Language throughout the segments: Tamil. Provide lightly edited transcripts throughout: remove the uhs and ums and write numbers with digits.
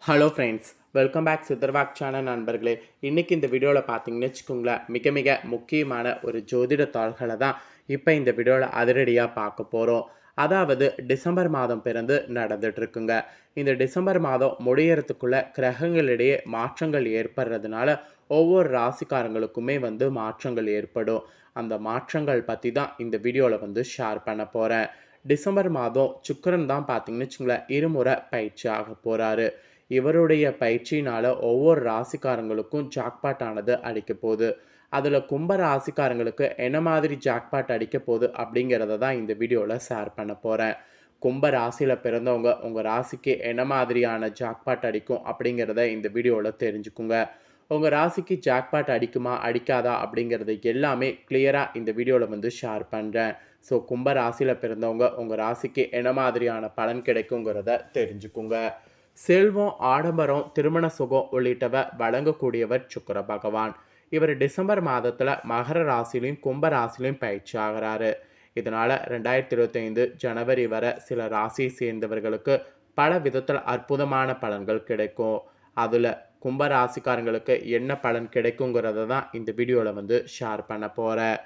Hello friends, welcome back Sitharvak channel நண்பர்களே. இன்றைக்கி இந்த வீடியோவில் பார்த்தீங்கன்னு வச்சுக்கோங்களேன், மிக மிக முக்கியமான ஒரு ஜோதிட தாள்களை தான் இப்போ இந்த வீடியோவில் அதிரடியாக பார்க்க போகிறோம். அதாவது டிசம்பர் மாதம் பிறந்து நடந்துகிட்ருக்குங்க. இந்த டிசம்பர் மாதம் முடியறதுக்குள்ள கிரகங்களிடையே மாற்றங்கள் ஏற்படுறதுனால ஒவ்வொரு ராசிக்காரங்களுக்குமே மாற்றங்கள் ஏற்படும். அந்த மாற்றங்கள் பற்றி தான் இந்த வீடியோவில் ஷேர் பண்ண போகிறேன். டிசம்பர் மாதம் சுக்கிரன் தான் பார்த்தீங்கன்னு வச்சுங்களேன் இருமுறை பயிற்சி ஆக போகிறாரு. இவருடைய பயிற்சியினால் ஒவ்வொரு ராசிக்காரங்களுக்கும் ஜாக்பாட் ஆனது அடிக்க போகுது. அதில் கும்ப ராசிக்காரங்களுக்கு என்ன மாதிரி ஜாக்பாட் அடிக்க போகுது அப்படிங்கிறத தான் இந்த வீடியோவில் ஷேர் பண்ண போகிறேன். கும்ப ராசியில் பிறந்தவங்க உங்கள் ராசிக்கு என்ன மாதிரியான ஜாக்பாட் அடிக்கும் அப்படிங்கிறத இந்த வீடியோவில் தெரிஞ்சுக்குங்க. உங்கள் ராசிக்கு ஜாக்பாட் அடிக்குமா அடிக்காதா அப்படிங்கிறது எல்லாமே கிளியராக இந்த வீடியோவில் ஷேர் பண்ணுறேன். ஸோ கும்ப ராசியில் பிறந்தவங்க உங்கள் ராசிக்கு என்ன மாதிரியான பலன் கிடைக்குங்கிறத தெரிஞ்சுக்குங்க. செல்வம், ஆடம்பரம், திருமண சுகம் உள்ளிட்டவை வழங்கக்கூடியவர் சுக்கிர பகவான். இவர் டிசம்பர் மாதத்தில் மகர ராசிலையும் கும்ப ராசிலையும் பயிற்சி ஆகிறாரு. இதனால் 2025 ஜனவரி வரை சில ராசியை சேர்ந்தவர்களுக்கு பல விதத்தில் அற்புதமான பலன்கள் கிடைக்கும். அதில் கும்ப ராசிக்காரங்களுக்கு என்ன பலன் கிடைக்குங்கிறத தான் இந்த வீடியோவில் ஷேர் பண்ண போகிறேன்.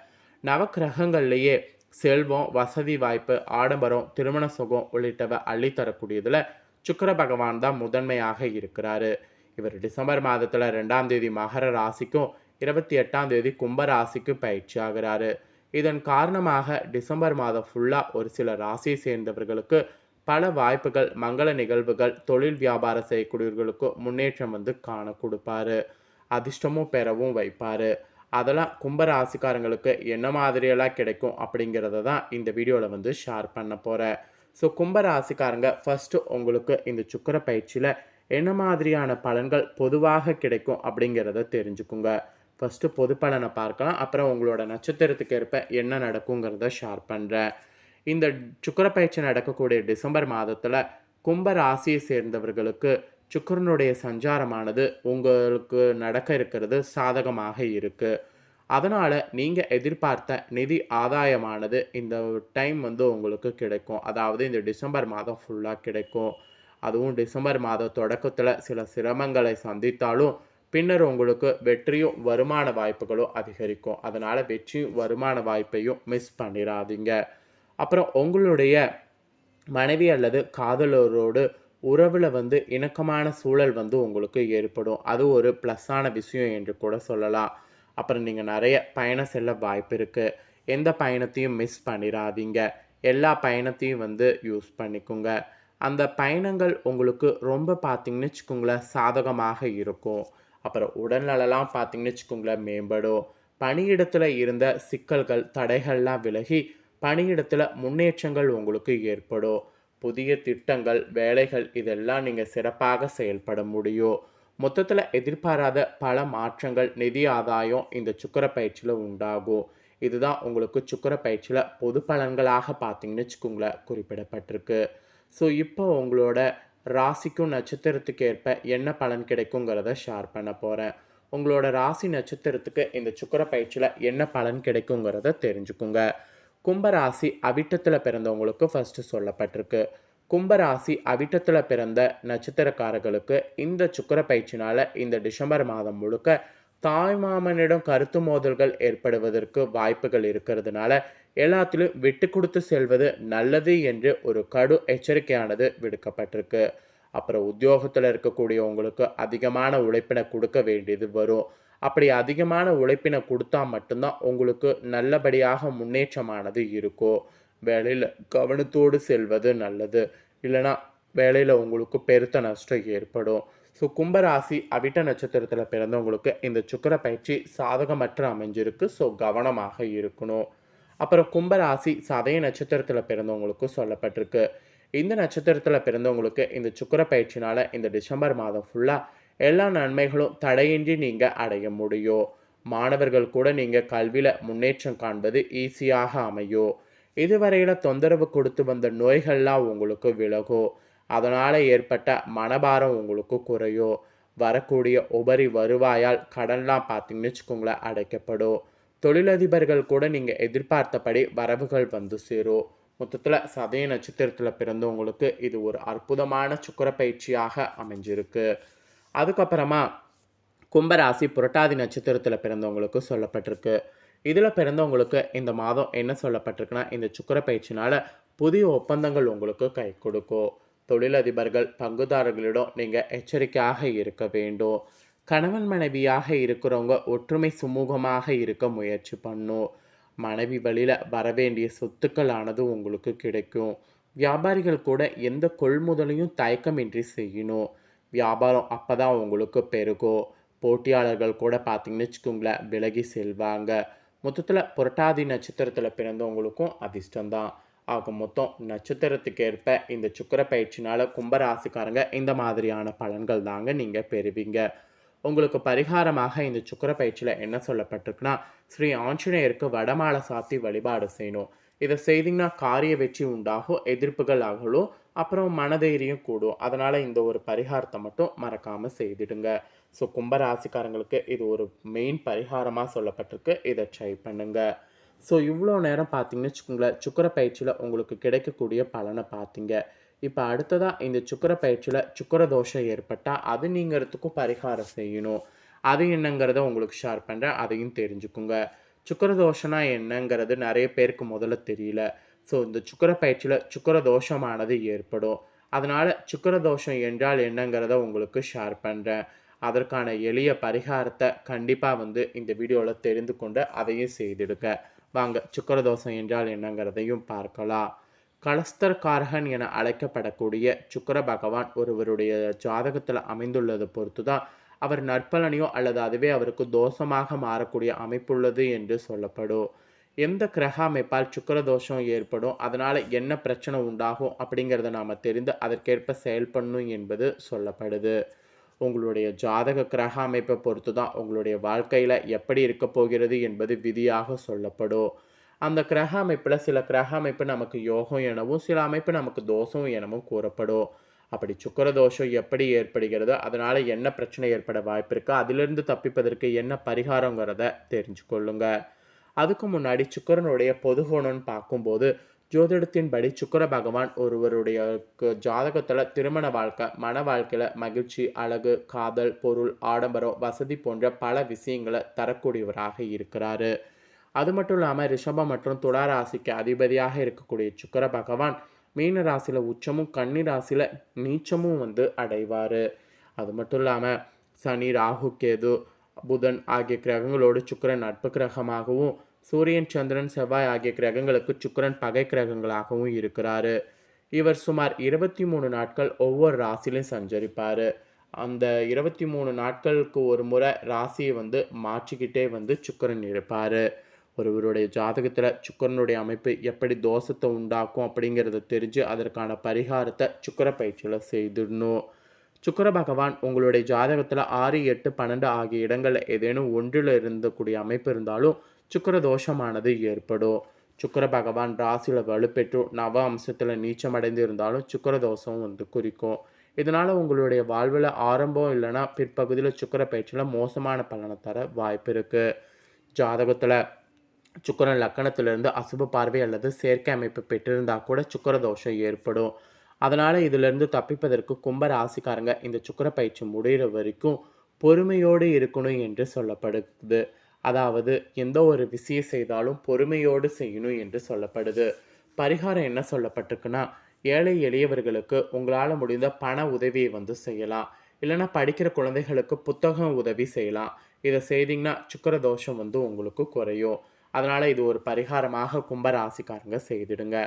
நவக்கிரகங்கள்லேயே செல்வம், வசதி வாய்ப்பு, ஆடம்பரம், திருமண சுகம் உள்ளிட்டவை அள்ளித்தரக்கூடியதில் சுக்கிர பகவான் தான் முதன்மையாக இருக்கிறாரு. இவர் டிசம்பர் மாதத்தில் 2ஆம் தேதி மகர ராசிக்கும் 28ஆம் தேதி கும்ப ராசிக்கும் பயிற்சி ஆகிறாரு. இதன் காரணமாக டிசம்பர் மாதம் ஃபுல்லாக ஒரு சில ராசியை சேர்ந்தவர்களுக்கு பல வாய்ப்புகள், மங்கள நிகழ்வுகள், தொழில் வியாபாரம் செய்யக்கூடியவர்களுக்கு முன்னேற்றம் காண கொடுப்பாரு. அதிர்ஷ்டமும் பெறவும் வைப்பார். அதெல்லாம் கும்ப ராசிக்காரங்களுக்கு என்ன மாதிரியெல்லாம் கிடைக்கும் அப்படிங்கிறத தான் இந்த வீடியோவில் ஷேர் பண்ண போகிறேன். ஸோ கும்ப ராசிக்காரங்க ஃபஸ்ட்டு உங்களுக்கு இந்த சுக்கிர பயிற்சியில் என்ன மாதிரியான பலன்கள் பொதுவாக கிடைக்கும் அப்படிங்கிறத தெரிஞ்சுக்குங்க. ஃபஸ்ட்டு பொது பலனை பார்க்கலாம், அப்புறம் உங்களோட நட்சத்திரத்துக்கு ஏற்ப என்ன நடக்குங்கிறத ஷேர் பண்ணுறேன். இந்த சுக்கிர பயிற்சி நடக்கக்கூடிய டிசம்பர் மாதத்தில் கும்ப ராசியை சேர்ந்தவர்களுக்கு சுக்கிரனுடைய சஞ்சாரமானது உங்களுக்கு நடக்க இருக்கிறது சாதகமாக இருக்குது. அதனால் நீங்கள் எதிர்பார்த்த நிதி ஆதாயமானது இந்த டைம் உங்களுக்கு கிடைக்கும். அதாவது இந்த டிசம்பர் மாதம் ஃபுல்லாக கிடைக்கும். அதுவும் டிசம்பர் மாத தொடக்கத்தில் சில சிரமங்களை சந்தித்தாலும் பின்னர் உங்களுக்கு வெற்றியும் வருமான வாய்ப்புகளும் அதிகரிக்கும். அதனால் வெற்றியும் வருமான வாய்ப்பையும் மிஸ் பண்ணிடாதீங்க. அப்புறம் உங்களுடைய மனைவி அல்லது காதலரோடு உறவில் இணக்கமான சூழல் உங்களுக்கு ஏற்படும். அது ஒரு ப்ளஸ்ஸான விஷயம் என்று கூட சொல்லலாம். அப்புறம் நீங்கள் நிறைய பயணம் செல்ல வாய்ப்பு இருக்குது. எந்த பயணத்தையும் மிஸ் பண்ணிடாதீங்க. எல்லா பயணத்தையும் யூஸ் பண்ணிக்கோங்க. அந்த பயணங்கள் உங்களுக்கு ரொம்ப பார்த்திங்கன்னு வச்சுக்கோங்களேன் சாதகமாக இருக்கும். அப்புறம் உடல்நலலாம் பார்த்திங்கன்னு வச்சுக்கோங்களேன் மேம்படும். பணியிடத்தில் இருந்த சிக்கல்கள், தடைகள்லாம் விலகி பணியிடத்தில் முன்னேற்றங்கள் உங்களுக்கு ஏற்படும். புதிய திட்டங்கள், வேலைகள் இதெல்லாம் நீங்கள் சிறப்பாக செயல்பட முடியும். மொத்தத்தில் எதிர்பாராத பல மாற்றங்கள், நிதி ஆதாயம் இந்த சுக்கிர பயிற்சியில் உண்டாகும். இதுதான் உங்களுக்கு சுக்கிர பயிற்சியில் பொது பலன்களாக பார்த்தீங்கன்னு வச்சுக்கோங்களேன் குறிப்பிடப்பட்டிருக்கு. ஸோ இப்போ உங்களோட ராசிக்கும் நட்சத்திரத்துக்கு ஏற்ப என்ன பலன் கிடைக்குங்கிறத ஷேர் பண்ண போகிறேன். உங்களோட ராசி நட்சத்திரத்துக்கு இந்த சுக்கிர பயிற்சியில் என்ன பலன் கிடைக்குங்கிறத தெரிஞ்சுக்குங்க. கும்பராசி அவிட்டத்தில் பிறந்தவங்களுக்கு ஃபஸ்ட்டு சொல்லப்பட்டிருக்கு. கும்பராசி அவிட்டத்தில் பிறந்த நட்சத்திரக்காரர்களுக்கு இந்த சுக்கிர பயிற்சினால் இந்த டிசம்பர் மாதம் முழுக்க தாய்மாமனிடம் கருத்து மோதல்கள் ஏற்படுவதற்கு வாய்ப்புகள் இருக்கிறதுனால எல்லாத்திலும் விட்டு கொடுத்து செல்வது நல்லது என்று ஒரு கடு எச்சரிக்கையானது விடுக்கப்பட்டிருக்கு. அப்புறம் உத்தியோகத்தில் இருக்கக்கூடியவங்களுக்கு அதிகமான உழைப்பினை கொடுக்க வேண்டியது வரும். அப்படி அதிகமான உழைப்பினை கொடுத்தா மட்டும்தான் உங்களுக்கு நல்லபடியாக முன்னேற்றமானது இருக்கும். வேலையில் கவனத்தோடு செல்வது நல்லது. இல்லைனா வேலையில் உங்களுக்கு பெருத்த நஷ்டம் ஏற்படும். ஸோ கும்பராசி அவிட்ட நட்சத்திரத்தில் பிறந்தவங்களுக்கு இந்த சுக்கிர பயிற்சி சாதகமற்ற அமைஞ்சிருக்கு. ஸோ கவனமாக இருக்கணும். அப்புறம் கும்பராசி சதய நட்சத்திரத்தில் பிறந்தவங்களுக்கு சொல்லப்பட்டிருக்கு. இந்த நட்சத்திரத்தில் பிறந்தவங்களுக்கு இந்த சுக்கிர பயிற்சினால் இந்த டிசம்பர் மாதம் ஃபுல்லாக எல்லா நன்மைகளும் தடையின்றி நீங்கள் அடைய முடியும். மாணவர்கள் கூட நீங்கள் கல்வியில் முன்னேற்றம் காண்பது ஈஸியாக அமையும். இதுவரையில் தொந்தரவு கொடுத்து வந்த நோய்கள்லாம் உங்களுக்கு விலகும். அதனால் ஏற்பட்ட மனபாரம் உங்களுக்கு குறையும். வரக்கூடிய உபரி வருவாயால் கடன்லாம் பார்த்தீங்கன்னு வச்சுக்கோங்களேன் அடைக்கப்படும். தொழிலதிபர்கள் கூட நீங்கள் எதிர்பார்த்தபடி வரவுகள் சேரும். மொத்தத்தில் சதய நட்சத்திரத்தில் பிறந்தவங்களுக்கு இது ஒரு அற்புதமான சுக்கிர பயிற்சியாக அமைஞ்சிருக்கு. அதுக்கப்புறமா கும்பராசி புரட்டாதி நட்சத்திரத்தில் பிறந்தவங்களுக்கு சொல்லப்பட்டிருக்கு. இதில் பிறந்தவங்களுக்கு இந்த மாதம் என்ன சொல்லப்பட்டிருக்குன்னா, இந்த சுக்கிர பயிற்சினால் புதிய ஒப்பந்தங்கள் உங்களுக்கு கை கொடுக்கும். தொழிலதிபர்கள் பங்குதாரர்களிடம் நீங்கள் எச்சரிக்கையாக இருக்க வேண்டும். கணவன் மனைவியாக இருக்கிறவங்க ஒற்றுமை சுமூகமாக இருக்க முயற்சி பண்ணும். மனைவி வழியில் வரவேண்டிய சொத்துக்களானது உங்களுக்கு கிடைக்கும். வியாபாரிகள் கூட எந்த கொள்முதலையும் தயக்கமின்றி செய்யணும். வியாபாரம் அப்போ தான் உங்களுக்கு பெருகும். போட்டியாளர்கள் கூட பார்த்தீங்கன்னு வச்சுக்கோங்களேன், விலகி செல்வாங்க. மொத்தத்தில் புரட்டாதி நட்சத்திரத்தில் பிறந்தவங்களுக்கும் அதிர்ஷ்டம்தான். ஆக மொத்தம் நட்சத்திரத்துக்கு ஏற்ப இந்த சுக்கிர பயிற்சினால் கும்பராசிக்காரங்க இந்த மாதிரியான பலன்கள் தாங்க நீங்கள் பெறுவீங்க. உங்களுக்கு பரிகாரமாக இந்த சுக்கிர பயிற்சியில் என்ன சொல்லப்பட்டிருக்குன்னா, ஸ்ரீ ஆஞ்சநேயருக்கு வடமாலை சாத்தி வழிபாடு செய்யணும். இதை செய்திங்கன்னா காரிய வெற்றி உண்டாகும், எதிர்ப்புகள் அகலும், அப்புறம் மனதைரியம் கூடும். அதனால் இந்த ஒரு பரிகாரத்தை மட்டும் மறக்காமல் செய்திடுங்க. ஸோ கும்பராசிக்காரங்களுக்கு இது ஒரு மெயின் பரிகாரமாக சொல்லப்பட்டிருக்கு. இதை ட்ரை பண்ணுங்க. ஸோ இவ்வளோ நேரம் பார்த்தீங்கன்னு வச்சுக்கோங்களேன், சுக்கிர பயிற்சியில் உங்களுக்கு கிடைக்கக்கூடிய பலனை பார்த்தீங்க. இப்போ அடுத்ததாக இந்த சுக்கிர பயிற்சியில் சுக்கிர தோஷம் ஏற்பட்டால் அது நீங்கிறதுக்கும் பரிகாரம் செய்யணும். அது என்னங்கிறத உங்களுக்கு ஷேர் பண்ணுறேன், அதையும் தெரிஞ்சுக்குங்க. சுக்கிர தோஷம்னா என்னங்கிறது நிறைய பேருக்கு முதல்ல தெரியல. ஸோ இந்த சுக்கிர பயிற்சியில் சுக்கிர தோஷமானது ஏற்படும். அதனால் சுக்கிர தோஷம் என்றால் என்னங்கிறத உங்களுக்கு ஷேர் பண்ணுறேன். அதற்கான எளிய பரிகாரத்தை கண்டிப்பாக இந்த வீடியோவில் தெரிந்து கொண்டு அதையும் செய்திடுங்க. வாங்க சுக்கிர தோஷம் என்றால் என்னங்கிறதையும் பார்க்கலாம். கலஸ்தரக்காரகன் என அழைக்கப்படக்கூடிய சுக்கிர பகவான் ஒருவருடைய ஜாதகத்தில் அமைந்துள்ளதை பொறுத்து தான் அவர் நற்பலனையோ அல்லது அதுவே அவருக்கு தோஷமாக மாறக்கூடிய அமைப்புள்ளது என்று சொல்லப்படும். எந்த கிரக அமைப்பால் சுக்கிர தோஷம் ஏற்படும், அதனால் என்ன பிரச்சனை உண்டாகும் அப்படிங்கிறத நாம் தெரிந்து அதற்கேற்ப செயல்படணும் என்பது சொல்லப்படுது. உங்களுடைய ஜாதக கிரக அமைப்பை பொறுத்து தான் உங்களுடைய வாழ்க்கையில் எப்படி இருக்க போகிறது என்பது விதியாக சொல்லப்படும். அந்த கிரக அமைப்பில் சில கிரக அமைப்பு நமக்கு யோகம் எனவும் சில அமைப்பு நமக்கு தோஷம் எனவும் கூறப்படும். அப்படி சுக்கிர தோஷம் எப்படி ஏற்படுகிறதோ அதனால் என்ன பிரச்சனை ஏற்பட வாய்ப்பு இருக்குது, அதிலிருந்து தப்பிப்பதற்கு என்ன பரிகாரங்கிறத தெரிஞ்சுக்கொள்ளுங்க. அதுக்கு முன்னாடி சுக்கிரனுடைய பொதுகோணம்னு பார்க்கும்போது ஜோதிடத்தின்படி சுக்கிர பகவான் ஒருவருடைய ஜாதகத்தில் திருமண வாழ்க்கை, மன வாழ்க்கையில் மகிழ்ச்சி, அழகு, காதல், பொருள், ஆடம்பரம், வசதி போன்ற பல விஷயங்களை தரக்கூடியவராக இருக்கிறாரு. அது மட்டும் இல்லாமல் ரிஷபம் மற்றும் துலா ராசிக்கு அதிபதியாக இருக்கக்கூடிய சுக்கிர பகவான் மீன ராசியில் உச்சமும் கன்னி ராசியில் நீச்சமும் அடைவார். அது மட்டும் இல்லாமல் சனி, ராகு, கேது, புதன் ஆகிய கிரகங்களோடு சுக்கிரன் நட்பு கிரகமாகவும் சூரியன், சந்திரன், செவ்வாய் ஆகிய கிரகங்களுக்கு சுக்கிரன் பகை கிரகங்களாகவும் இருக்கிறாரு. இவர் சுமார் 23 நாட்கள் ஒவ்வொரு ராசியிலும் சஞ்சரிப்பார். அந்த 23 நாட்களுக்கு ஒரு முறை ராசியை மாற்றிக்கிட்டே சுக்கிரன் இருப்பார். ஒருவருடைய ஜாதகத்தில் சுக்கிரனுடைய அமைப்பு எப்படி தோஷத்தை உண்டாக்கும் அப்படிங்கிறத தெரிஞ்சு அதற்கான பரிகாரத்தை சுக்கிர பயிற்சியில் செய்திடணும். சுக்கிர பகவான் உங்களுடைய ஜாதகத்தில் 6, 8, 12 ஆகிய இடங்களில் ஏதேனும் ஒன்றில் இருந்தக்கூடிய அமைப்பு இருந்தாலும் சுக்கிர தோஷமானது ஏற்படும். சுக்கிர பகவான் ராசியில் வலுப்பெற்று நவ அம்சத்தில் நீச்சமடைந்து இருந்தாலும் சுக்கிர தோஷம் குறிக்கும். இதனால் உங்களுடைய வாழ்வில் ஆரம்பம் இல்லைன்னா பிற்பகுதியில் சுக்கிர பயிற்சியில் மோசமான பலனை தர வாய்ப்பு இருக்குது. ஜாதகத்தில் சுக்கிரன் லக்கணத்திலிருந்து அசுப பார்வை அல்லது செயற்கை அமைப்பு பெற்றிருந்தால் கூட சுக்கிர தோஷம் ஏற்படும். அதனால் இதிலிருந்து தப்பிப்பதற்கு கும்ப ராசிக்காரங்க இந்த சுக்கிர பயிற்சி முடிகிற வரைக்கும் பொறுமையோடு இருக்கணும் என்று சொல்லப்படுது. அதாவது எந்த ஒரு விஷயம் செய்தாலும் பொறுமையோடு செய்யணும் என்று சொல்லப்படுது. பரிகாரம் என்ன சொல்லப்பட்டிருக்குன்னா, ஏழை எளியவர்களுக்கு உங்களால் முடிந்த பண உதவியை செய்யலாம். இல்லைன்னா படிக்கிற குழந்தைகளுக்கு புத்தகம் உதவி செய்யலாம். இதை செய்தீங்கன்னா சுக்கிர தோஷம் உங்களுக்கு குறையும். அதனால் இது ஒரு பரிகாரமாக கும்பராசிக்காரங்க செய்திடுங்க.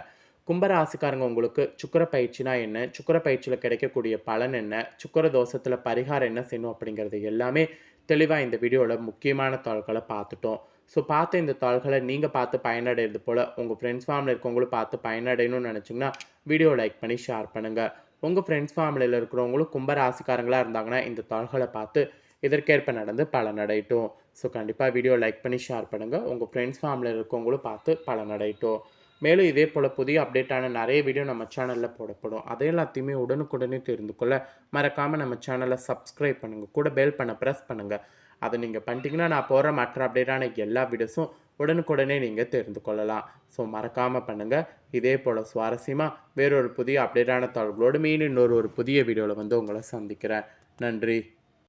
கும்பராசிக்காரங்க உங்களுக்கு சுக்கிர பயிற்சினா என்ன, சுக்கிர பயிற்சியில் கிடைக்கக்கூடிய பலன் என்ன, சுக்கிர தோஷத்தில் பரிகாரம் என்ன செய்யணும் அப்படிங்கிறது எல்லாமே தெளிவாக இந்த வீடியோவில் முக்கியமான தாள்களை பார்த்துட்டோம். ஸோ பார்த்த இந்த தாள்களை நீங்கள் பார்த்து பயனடைகிறது போல் உங்கள் ஃப்ரெண்ட்ஸ் ஃபேமிலியில் இருக்கவங்களும் பார்த்து பயனடையணும்னு நினச்சிங்கன்னா வீடியோ லைக் பண்ணி ஷேர் பண்ணுங்கள். உங்கள் ஃப்ரெண்ட்ஸ் ஃபேமிலியில் இருக்கிறவங்களும் கும்பராசிக்காரங்களாக இருந்தாங்கன்னா இந்த தாள்களை பார்த்து இதற்கேற்ப நடந்து பலனடையட்டும். ஸோ கண்டிப்பாக வீடியோ லைக் பண்ணி ஷேர் பண்ணுங்கள். உங்கள் ஃப்ரெண்ட்ஸ் ஃபேமிலியில் இருக்கவங்களும் பார்த்து பலனடையட்டும். மேலும் இதே போல் புதிய அப்டேட்டான நிறைய வீடியோ நம்ம சேனலில் போடப்படும். அதை எல்லாத்தையுமே உடனுக்குடனே தெரிந்து கொள்ள மறக்காமல் நம்ம சேனலை சப்ஸ்கிரைப் பண்ணுங்கள். கூட பெல் பண்ண ப்ரெஸ் பண்ணுங்கள். அதை நீங்கள் பண்ணிட்டீங்கன்னா நான் போகிற மற்ற அப்டேட்டான எல்லா வீடியோஸும் உடனுக்குடனே நீங்கள் தெரிந்து கொள்ளலாம். ஸோ மறக்காமல் பண்ணுங்கள். இதே போல் சுவாரஸ்யமாக வேறொரு புதிய அப்டேட்டான தகவல்களோடு மீண்டும் இன்னொரு புதிய வீடியோவில் வந்து உங்களை சந்திக்கிறேன். நன்றி.